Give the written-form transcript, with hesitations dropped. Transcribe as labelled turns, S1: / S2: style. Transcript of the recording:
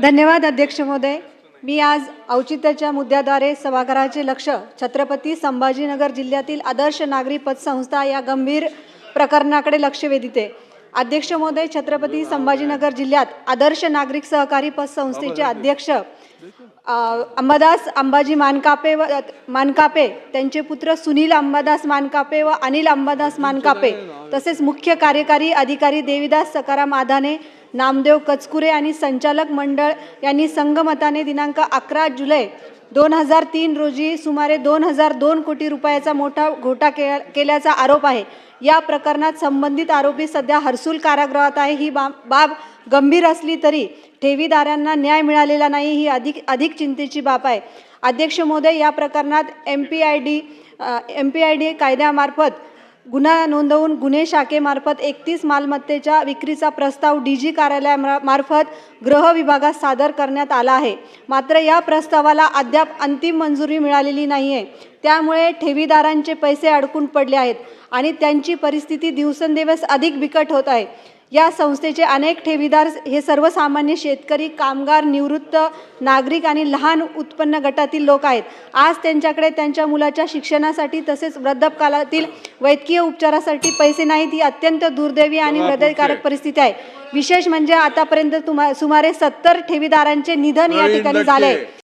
S1: धन्यवाद अध्यक्ष महोदय। मी आज औचित्याच्या मुद्द्याद्वारे सभागृहाचे लक्ष छत्रपती संभाजीनगर जिल्ह्यातील आदर्श नागरी पतसंस्था या गंभीर प्रकरणाकडे लक्ष वेधते। अध्यक्ष महोदय, छत्रपती संभाजीनगर जिल्ह्यात आदर्श नागरिक सहकारी पतसंस्थेचे अध्यक्ष अंबादास अंबाजी मानकापे त्यांचे पुत्र सुनील अंबादास मानकापे व अनिल अंबादास मानकापे तसेच मुख्य कार्यकारी अधिकारी देवीदास सकाराम आधाने, नामदेव कचकुरे आणि संचालक मंडळ यांनी संगमताने दिनांक 11 जुलै 2003 रोजी सुमारे 2002 कोटी रुपयाचा मोठा घोटाळा केल्याचा आरोप आहे। या प्रकरणात संबंधित आरोपी सध्या हर्सुल कारागृहात आहे। ही बाब गंभीर असली तरी ठेवीदारांना न्याय मिळालेला नाही, ही अधिक चिंतेची बाब आहे। अध्यक्ष महोदय, या प्रकरणात MPID कायद्यामार्फत गुन्हा नोंदवून गुन्हे शाखेमार्फत 31 मालमत्तेच्या विक्रीचा प्रस्ताव DG कार्यालयामार्फत गृह विभागात सादर करण्यात आला आहे। मात्र या प्रस्तावाला अद्याप अंतिम मंजुरी मिळालेली नाही आहे। त्यामुळे ठेवीदारांचे पैसे अडकून पडले आहेत आणि त्यांची परिस्थिती दिवसेंदिवस अधिक बिकट होत आहे। या संस्थेचे अनेक ठेवीदार हे सर्वसामान्य शेतकरी, कामगार, निवृत्त नागरिक आणि लहान उत्पन्न गटातील लोक आहेत। आज त्यांच्याकडे त्यांच्या मुलाच्या शिक्षणासाठी तसेच वृद्धापकाळातील वैद्यकीय उपचारासाठी पैसे नाहीत। ही अत्यंत दुर्दैवी आणि हृदयकारक परिस्थिती आहे। विशेष म्हणजे आतापर्यंत सुमारे 70 ठेवीदारांचे निधन या ठिकाणी झाले आहे।